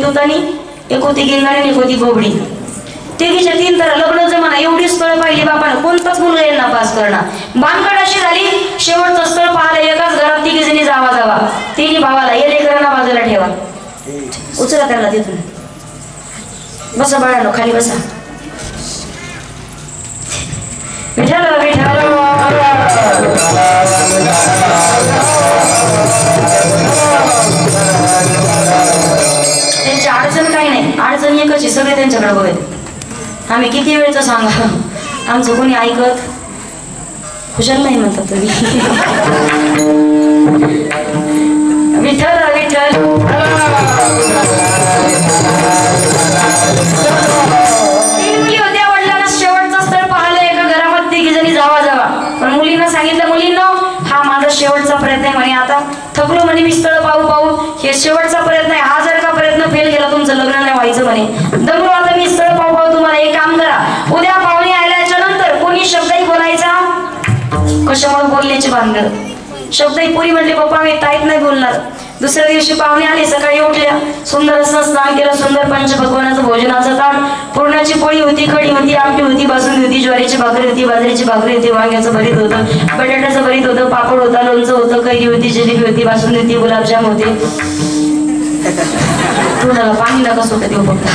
विदुतानी, एक होती गिंगाणी, एक होती बोबडी. तिघीच्या 3 तर लग्न जमाना. एवढी स्थळ पाहिली बापानं, कोणताच मुलगा यांना पास करणार. बांधकाड अशी झाली, शेवटचं स्थळ पाहिलं एकाच घरात 3 जणी जावा. 3 भावाला ये लेकरांना बाजूला ठेवा, उचला त्यांना तिथून. बसा बाळांनो, खाली बसा. विठ्ठल विठ्ठल त्यांची अडचण काही नाही, अडचण एकच आहे, सगळे त्यांच्याकडे बघत. आम्ही किती वेळचं सांगा, आमचं कोणी ऐकत खुशाल नाही म्हणतात तुम्ही. विठ्ठल विठ्ठल मुली होत्या. वडिलांना शेवटचं स्थळ पाहिलं, एका घरामध्ये 3 जणी जावा. पण मुलींना सांगितलं, मुलींना हा माझा शेवटचा प्रयत्न आहे म्हणे. आता थकलो म्हणे मी स्थळ पाहू, हे शेवटचा प्रयत्न आहे. हा जर का प्रयत्न फेल गेला तुमचं लग्न नाही व्हायचं म्हणे. दमलो आता मी स्थळ पाहू. तुम्हाला एक काम करा, उद्या पाहुणे आल्याच्या नंतर कोणी शब्दही बोलायचा. कशामुळे बोलण्याची भानगड. शब्दही पुरी म्हणले पप्पा मी ताईत नाही बोलणार. दुसऱ्या दिवशी पाहुणे आले, सकाळी उठल्या, सुंदर असं स्नान केलं, सुंदर पंचपक्वानाचं भोजनाचं ताट. पुरणाची पोळी होती, कढी होती, आमटी होती, बासुंदी होती, ज्वारीची भाकरी होती, बाजरीची भाकरी होती, वांग्याचं भरीत होतं, बटाट्याचं भरीत होतं, पापड होता, लोणचं होतं, कैरी होती, जिलेबी होती, बासुंदी होती, गुलाबजाम होते. तोंडाला पाणी नका सुटत येऊ फक्त.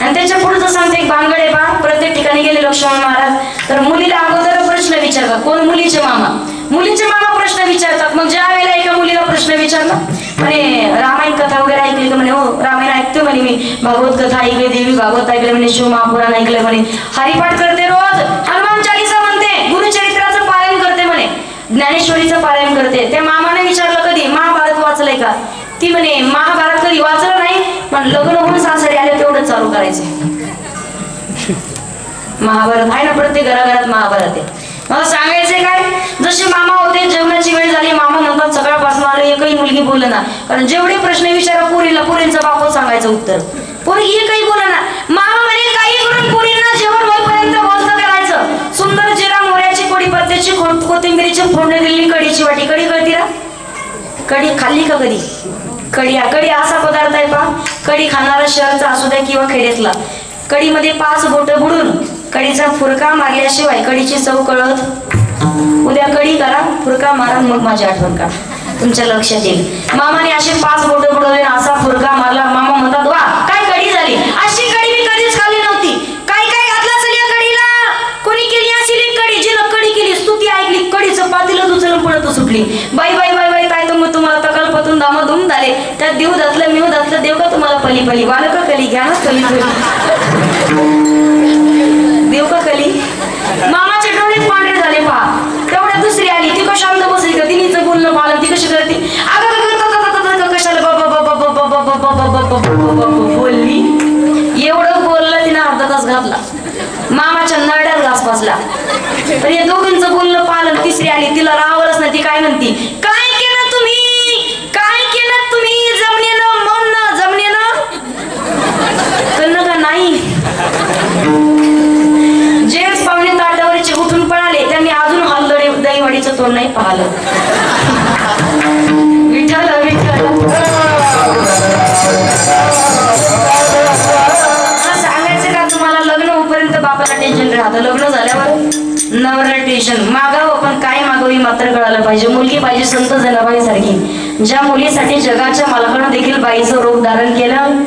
आणि त्याच्या पुढचं सांगते एक भानगड आहे पहा. प्रत्येक ठिकाणी गेले लक्ष्मण महाराज, तर मुलीला अगोदर प्रश्न विचारतात. कोण? मुलीचे मामा. मुलीचे मामा प्रश्न विचारतात. मग ज्या वेळेला एका मुलीला प्रश्न विचारला, म्हणे रामायण कथा वगैरे ऐकली का? म्हणे हो रामायण ऐकते म्हणे मी, भागवत कथा ऐकली, देवी भागवत ऐकले म्हणे, शिव महापुराण ऐकले म्हणे, हरिपाठ करते रोज, हनुमान चालीसा म्हणते, गुरुचरित्राचं पारायण करते म्हणे, ज्ञानेश्वरीचं पारायण करते. त्या मामाने विचारलं कधी महाभारत वाचलंय का? ती म्हणे महाभारत कधी वाचलं नाही, पण लग्न होऊन सासरी आले तेवढं चालू करायचं. महाभारत आहे ना, प्रत्येक घराघरात महाभारत आहे. मला सांगायचंय काय, जसे मामा होते, जेवणाची वेळ झाली, मामा म्हणतात सकाळपासून आले एकही मुलगी बोल ना. कारण जेवढे प्रश्न विचारा पुरीला, पुरींचा बाप सांगायचं उत्तर, पोरगी एकही बोल ना. मामा म्हणे काही करून पुरींना जेवण होईपर्यंत बोलतं करायचं. सुंदर जिरा मोऱ्याची कोडीपत्त्याची कोथिंबीरीची फोडणी दिलेली कढीची वाटी. कढी कळती ना? कढी खाल्ली का कधी? कढी असा पदार्थ आहे पहा, कढी खाणारा शहराचा असू द्या किंवा खेड्यातला, कढीमध्ये 5 बोटं बुडून कढीचा फुरका मारल्याशिवाय कढीची चव कळत. उद्या कढी करा, फुरका मारा, मग माझी आठवण का तुमच्या लक्षात येईल. मामाने असे 5 बोटं बुडवले, असा फुरका मारला. मामा म्हणतात वा काय कढी झाली, अशी कढी मी कधीच खाल्ली नव्हती. काय काय घातलं असेल या कढीला, कोणी केली असेल ही कढी, जिनं कढी केली स्तुती ऐकली, कढीचं पातेलं उचलून पडत सुटली. बाई बाई बाई बाई काय मग तुम्हाला तकलपतून दामधूम झाले, त्यात देव दातलं मिव दातलं, देव का तुम्हाला पली पली, वाल का कली, घ्या ना कली देव का कली. मामाचे डोळे पांढरे झाले पहा. तेवढ्या दुसरी आली, ती कशी शांत बसली का, तिनेचं बोलणं पालन, ती कशी करते, कशाला बोलली. एवढं बोललं तिने अर्धा तास घातला, मामाच्या नरड्यात घास बसला. पण या दोघींचं बोलणं पालन. तिसरी आली, तिला राहावंच नाही. ती काय म्हणती, काय केलं तुम्ही, काय केलं तुम्ही, जमनेनं मन जमनेनं कळलं का नाही. जेच पाहुणे ताटावरचे उठून पळाले, त्यांनी अजून हलदडे दहीवडीचं तोंड नाही पाहिलं. विठ्ठल विठ्ठल सांगायचं का तुम्हाला, लग्न होईपर्यंत बापाला टेन्शन राहतं, लग्न झाल्यावर नवऱ्याला टेन्शन. मागावं पण काय मागावी मात्र कळायला पाहिजे. मुलगी पाहिजे संत जनाबाई सारखी, ज्या मुलीसाठी जगाच्या मालकानं देखील बाईचं रूप धारण केलं.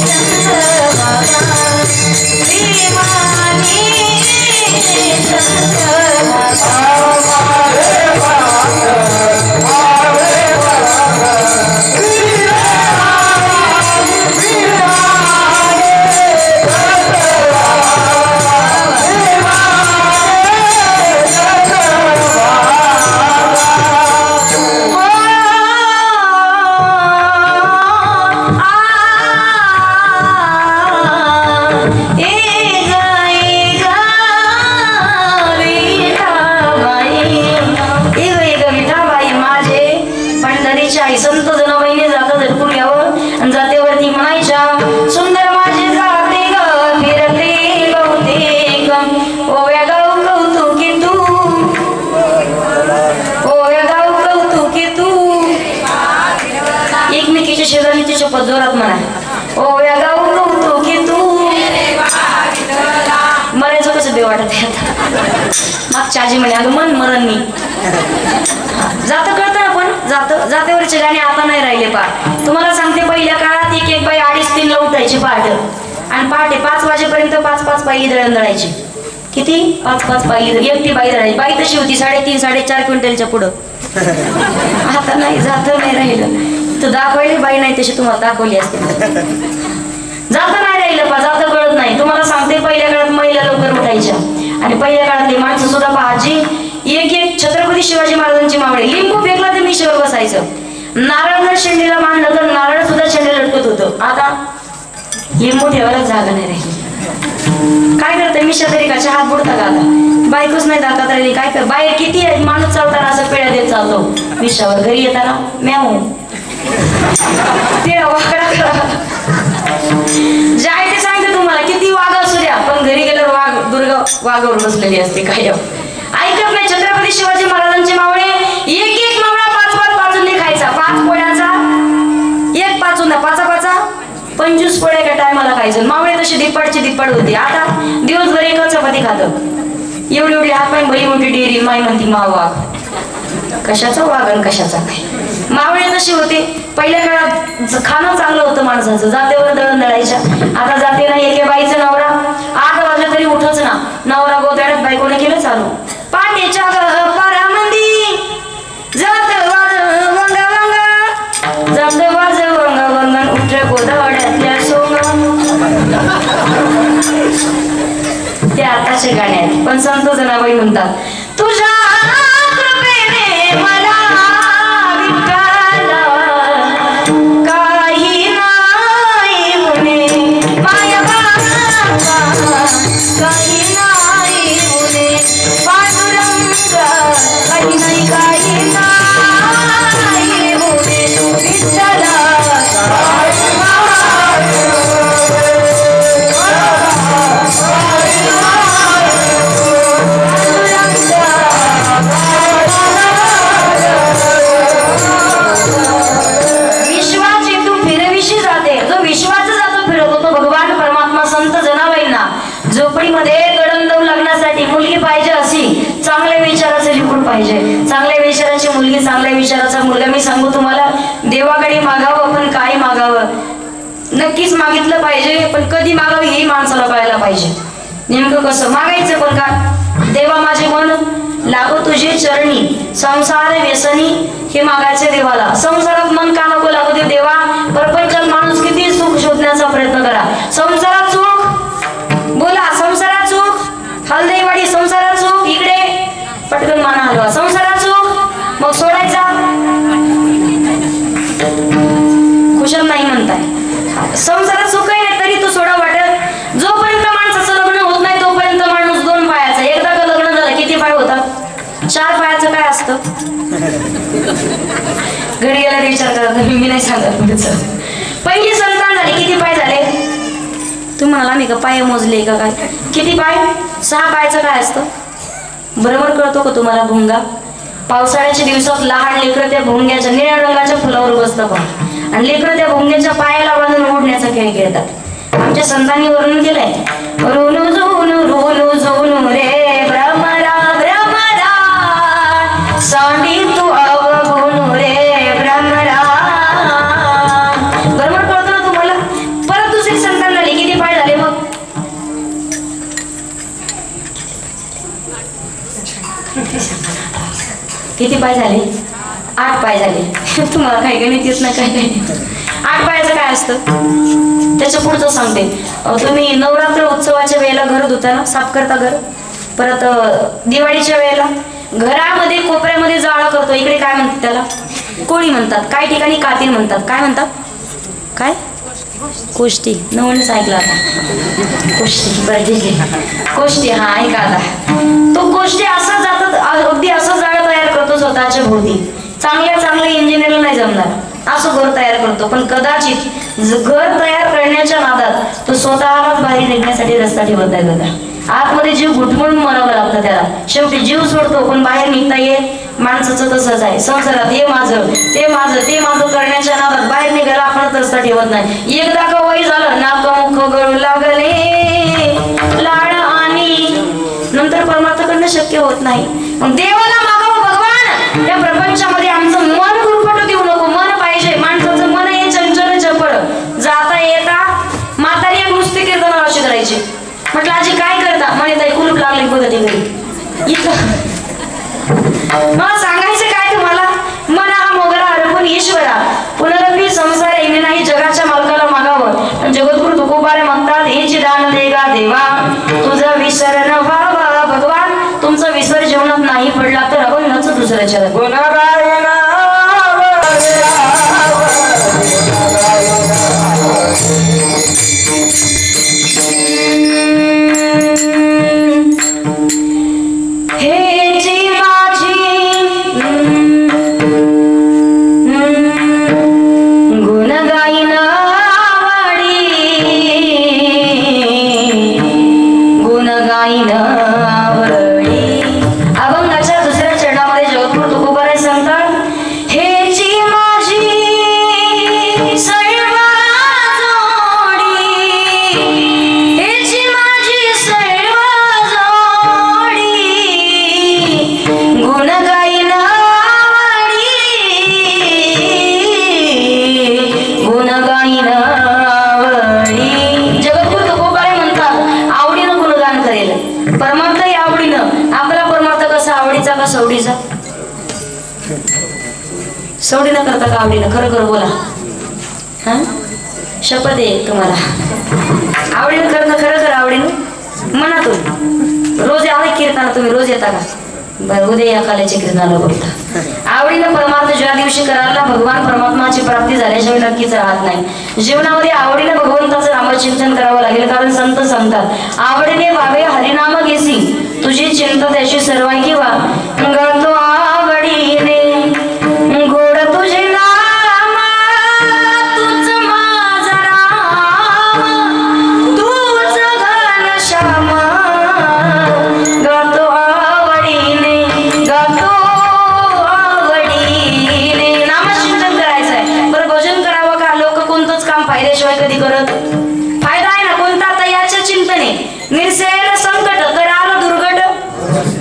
Yeah. शपथ जोरात म्हणा. ओ या गाऊ नव्हतो की तू मरायचं कसं बे वाटत आहे आता. मागच्या आजी म्हणे अगं मन मरण मी जातं कळतं ना, पण जातेवरचे गाणे आता नाही राहिले. पार तुम्हाला सांगते पहिल्या काळात एक बाई 2:30-3 ला उठायची पहाटे, आणि पहाटे 5 वाजेपर्यंत 5 पायली दळण दळायची. किती 5 पायली एकटी बाई दळायची. बाई तशी होती 3.5-4.5 क्विंटलच्या पुढं. आता नाही, जातं नाही राहिलं. तर दाखवायला बाई नाही तशी तुम्हाला दाखवली असते. जातं नाही राहिलं पा, जातं कळत नाही. तुम्हाला सांगते पहिल्या काळात महिला लवकर उठायच्या, आणि पहिल्या काळातली माणसं सुद्धा पाहायची. एक छत्रपती शिवाजी महाराजांची मावळे लिंबू फेकला तर मिशीवर बसायचं. नारळ जर शेंडीला मांडलं तर नारळ सुद्धा शेंडीला लटकत होतं. आता लिंबू ठेवायला जागा नाही राहिली. काय करते मिशा तरी का हात बुडता का आता. बायकोच नाही दाखवत राहिली. काय कर बाहेर किती आहे माणूस चालताना असं पेढ्या देत चालतो मिशावर. घरी येताना म्याऊ पेढा वाकडा. जे आहे ते सांगते तुम्हाला, किती वाघ असू द्या पण घरी गेल्यावर वाघ दुर्गा वाघावर बसलेली असते. काय ऐकत नाही. छत्रपती शिवाजी महाराजांचे मावळे एक मावळा 5 पाचून खायचा. 5 पोळ्याचा 1 पाचूंदा 5 25 पोळ्या एका टायमाला खायचं. मावळे तशी दिप्पाड होती. आता दिवसभर एक चपाती खातं. एवढी हात पाय भरी मोठी डेअरी. माई म्हणती माव वाघ, कशाचा वाघ आणि कशाचा काय. मावळे तशी होते. पहिल्या काळात खाणं चांगलं होतं माणसाचं. जातेवर दळण दळायच्या. आता जाते नाही. एके बाईचं नवरा 8 वाजता तरी उठच ना. नवरा गोदाड्यात बायकोने केलं चालू. पाण्याच्या पारामंदी जात वाज वंगा वंगा, जात वाज वंगा वंगन उठ गोदाड्यातल्या सोंगा. ते आताचे गाणे आहेत, पण संत जनाबाई म्हणतात तुझ्या कृपेने मला चांगल्या विचाराची मुलगी, चांगल्या विचाराचा मुलगा. मी सांगू तुम्हाला, देवाकडे मागावं पण काय मागावं नक्कीच मागितलं पाहिजे, पण कधी मागावं हेही माणसाला कळायला पाहिजे. नेमकं कसं मागायचं पण का. देवा माझे मन लागो तुझे चरणी, संसार व्यसनी हे मागायचे देवाला. संसारात मन का नको लागू दे देवा. प्रपंचात माणूस किती सुख शोधण्याचा प्रयत्न करा. संसारात सुख बोला, संसारात सुख हलदेवाडी, संसारात सुख इकडे पटकन माना हलवा. संसारात सुख मग सोडायचा खुशाल नाही म्हणताय. संसारात सुख आहे तरी तो सोडा वाटत. जोपर्यंत माणसाचं लग्न होत नाही तोपर्यंत माणूस 2 पायाचा. एकदा का लग्न झालं किती पाय होतात. 4 पायाचं काय असतं घरी गेला विचार करा. मी नाही सांगत पुढचं. पहिली संतान झाली किती पाय झाले तुम्हाला मी का पाय मोजले का काय. किती पाय. 6 पायाचं काय असतं बरोबर कळतो का तुम्हाला. भुंगा. पावसाळ्याच्या दिवसात लहान लेकरं त्या भुंग्याच्या निळ्या रंगाच्या फुलावर बसतं पण, आणि लेकरं त्या भुंग्याच्या पायाला बांधून उडण्याचा खेळ खेळतात. आमच्या संतांनी वर्णन केलंय. रोनू जोनू रे भ्रमरा भ्रमरा, सांडी तू अवगुण रे भ्रमरा. बरोबर कळतो ना तुम्हाला. परत दुसरी संतान झाली किती पाय झाले मग. किती पाय झाले. 8 पाय झाले. तुम्हाला काही गणित येत ना काय नाही. 8 पायाचं काय असतं त्याच्या पुढचं सांगते. तुम्ही नवरात्र उत्सवाच्या वेळेला घर धुताना साफ करता घर. परत दिवाळीच्या वेळेला घरामध्ये कोपऱ्यामध्ये जाळं करतो. इकडे काय म्हणतात त्याला कोळी म्हणतात. काही ठिकाणी कातीन म्हणतात. काय म्हणतात काय कोष्टी. नवणच ऐकला आता. कोष्टी बरं ठीक आहे. कोष्टी हा ऐका आता. तो कोष्टी असा जातात अगदी असं जाळं तयार करतो स्वतःच्या भोवती. चांगल्या इंजिनियर नाही जमणार असं घर तयार करतो. पण कदाचित घर तयार करण्याच्या नादात तो स्वतःलाच बाहेर निघण्यासाठी रस्ता ठेवत आहे. आतमध्ये जीव घुटमळून मरावं लागतं त्याला. शेवटी जीव सोडतो पण बाहेर निघता येत माणसाचं तसंच आहे. संसारात हे माझं ते माझं ते माझं करण्याच्या नादात बाहेर निघायला आपण रस्ता ठेवत नाही. एकदा का वय झालं नाक मुख गळू लागले लाड आणि नंतर परमार्थाकडनं शक्य होत नाही. मग देवाला मागावं भगवान या प्रपंचामध्ये आमचं मन गुरफटू देऊ नको. मन पाहिजे. माणसाचं मन हे चंचल चपळ. जाता येता म्हातारी एक नुसती कीर्तन अशी करायची. म्हटलं आजी काय करता? म्हणे ताई कुलूप लागले बघा ते घरी इथं. मला सांगायचं काय तुम्हाला? मन हा मोगरा अर्पण ईश्वरा पुनरपी संसार येणे नाही जगाच्या मालकाला मागावं. जगद्गुरु तुकोबारे म्हणतात हेची दान देगा देवा तुझं विसर न व्हावा भगवान. तुमचा विसर जीवनात नाही पडला तर अभंगाच दुसरं चरण. सवडीनं करता का आवडीनं? खरं खरं बोला. हा शपथ आहे तुम्हाला. आवडीनं करता खरं खरं आवडीनं मनातून. रोज आले कीर्तनाला तुम्ही रोज येता का? बरं उद्या या काल्याच्या कीर्तनाला बघता. आवडीनं परमार्थ ज्या दिवशी करायला भगवान परमात्माची प्राप्ती झाल्याशिवाय नक्कीच राहत नाही. जीवनामध्ये आवडीनं भगवंताचं नामचिंतन करावं लागेल. कारण संत सांगतात आवडीने व्हावे हरिनाम घेसी तुझी चिंता त्याची सर्वांकी व्हा. गातो आवडीने गोड तुझे नाम तूच माझा राम तूच घनश्याम. गातो आवडीने नामचिंतन करायचंय. बरं भजन करावं का? लोक कोणतंच काम फायद्याशिवाय कधी करत? फायदा आहे ना कोणता? आता याच्या चिंतने निरसेल संकट तर आलं दुर्घट.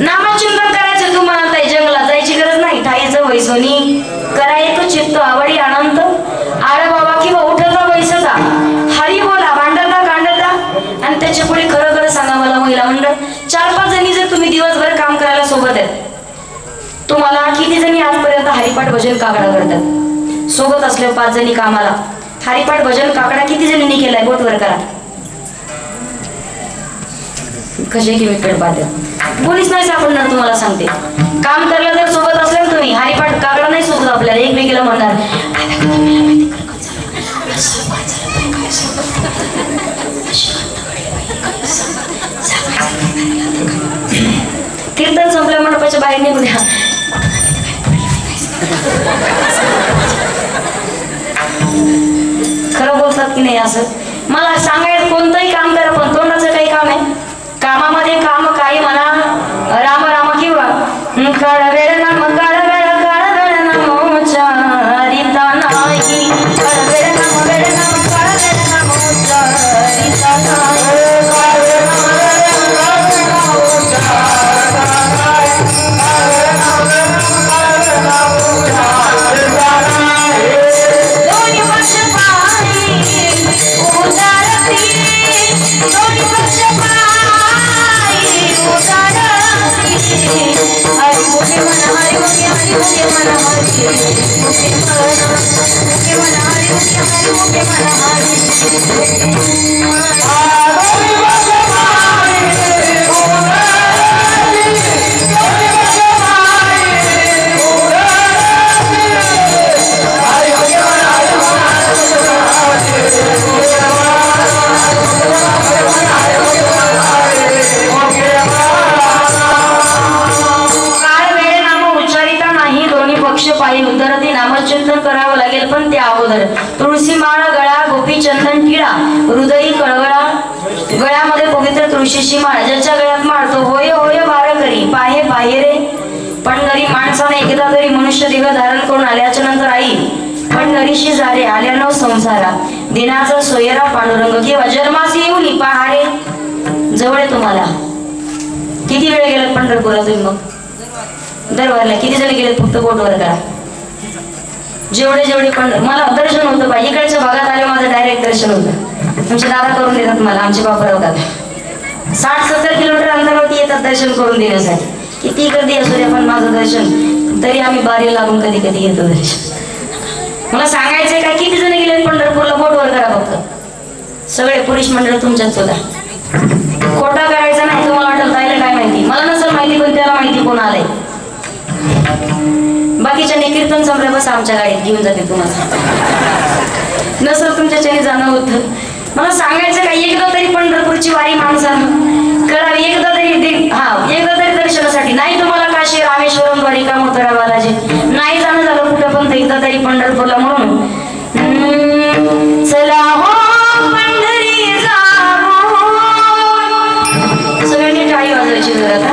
नामचिंतन करायचं. तुम्हाला ताई जंगलात जायची गरज नाही. ठाईचं वैसोनी करायचं चित्त आवडी अनंत आळ बाबा किंवा उठता बैसता हरी बोला भांडता कांडता आणि त्याच्या पुढे खरं खरं सांगा मला महिला मंडळ 4-5 जणी जर तुम्ही दिवसभर काम करायला सोबत आहेत तुम्हाला किती जणी आजपर्यंत हरिपाठ भजन काकडा करतात? सोबत असल्यावर 5 जणी कामाला हरिपाठ भजन काकडा किती जणींनी केलाय? बोटवर करा. कसे की विकट पाहते कोणीच नाही सापडणार. तुम्हाला सांगते काम करायला जर सोबत असल्यावर तुम्ही हरिपाठ काकडा नाही सोबत आपल्याला एकमेकीला म्हणणार कीर्तन संपल्या मंडपाच्या बाहेर निघून द्या. खरं बोलतात की नाही? असं मला सांगायचं कोणतंही काम करा पण तोंडाचं काही काम आहे. कामामध्ये काम काही म्हणा राम राम किंवा काळ वेळ नाम काळ वेळ नाम उच्चारिता नाही. काळ वेळ नाम काळ वेळ नाम उच्चारिता नाही. दोन्ही पक्ष पाणी उदारती दोन्ही पक्ष पाणी उदारती. हरी मुखे मन हरी मुखे मन हरी मुखे मन हरी मुखे मन उद्धरती नामचिंतन करावं लागेल. पण त्या अगोदर तुळशी माळ गळा गोपी चंदन टिळा हृदयी कळगळा गळ्यामध्ये पवित्र तुळशीची माळ ज्याच्या गळ्यात माळ तो होय होय बार करी पाहे पाहे रे पंढरी माणसाने एकदा तरी मनुष्य देह धारण करून आल्याच्या नंतर आई पंढरीशी झाले आल्यानो संसारा दिनाचा सोयरा पांडुरंग किंवा जन्मासी येऊन पहारे जवळ आहे तुम्हाला. किती वेळ गेलात पंढरपूरला तुम्ही? मग दरबारला किती जण गेलेत? फक्त बोटवर करा. जेवढे पण मला दर्शन होतं पाहिजे. इकडच्या भागात आले माझं डायरेक्ट दर्शन होतं. आमचे दादा करून देतात मला, आमचे बापराव दादा 60-70 किलोमीटर अंतरावरती येतात दर्शन करून देण्यासाठी. किती गर्दी असू दे पण माझं दर्शन तरी आम्ही बारी लागून कधी कधी येतो दर्शन. मला सांगायचंय काय किती जण गेले पंढरपूरला? बोटवर करा फक्त. सगळे पुरुष मंडळ तुमच्यात सुद्धा. खोटा करायचा नाही. तुम्हाला वाटत जायला काय माहिती, मला नसेल माहिती पण त्याला माहिती कोण आलंय. बाकीच्याने कीर्तन संपल्या बस आमच्या गाडीत घेऊन जाते तुम्हाला. नसेल तुमच्याच्याने जाणं होतं. मला सांगायचं काय एकदा तरी पंढरपूरची वारी माणसानं करावी. एकदा तरी दर्शनासाठी. नाही तुम्हाला काशी रामेश्वरम द्वारिका मथुरा बालाजी नाही जाणं झालं कुठं पण एकदा तरी पंढरपूरला म्हणून चला हो पंढरी जाऊ. सगळ्यांनी टाळी वाजवायची जरा.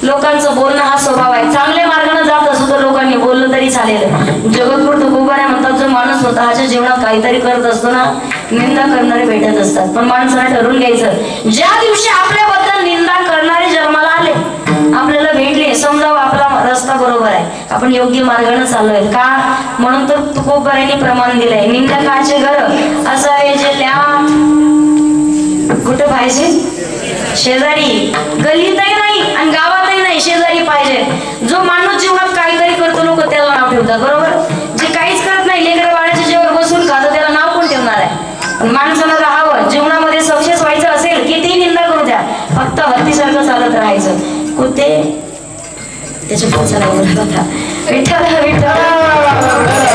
लोकांचं बोलणं हा स्वभाव आहे. चांगल्या मार्गाने जात असो तर लोकांनी बोललं तरी चालेल. जगद्गुरु तुकोबाने म्हणतात जो माणूस स्वतःच्या जीवनात काहीतरी करत असतो ना निंदा करणारे भेटत असतात. पण माणसाने ठरवून घ्यायचं ज्या दिवशी आपल्याबद्दल निंदा करणारे जन्माला आले आपल्याला भेटले समजावं आपला रस्ता बरोबर आहे, आपण योग्य मार्गाने चाललोय का. म्हणून तर तुकोबाने प्रमाण दिलंय निंदकाचे घर असावे जेल्या कुठे पाहिजे शेजारी. गल्लीतही नाही आणि गावातही नाही, शेजारी पाहिजे. जो माणूस जीवनात काहीतरी करतो लोक त्याला नाव ठेवतात बरोबर. जे काहीच करत नाही लेकर बाळाच्या जेव्हा बसून खातं त्याला नाव कोण ठेवणार आहे. पण माणसानं राहावं जीवनामध्ये सक्सेस व्हायचं असेल कितीही निंदा करू द्या फक्त हत्तीसारखं चालत राहायचं. कुठे त्याच्या पुढचा विठ्ठल विठ्ठल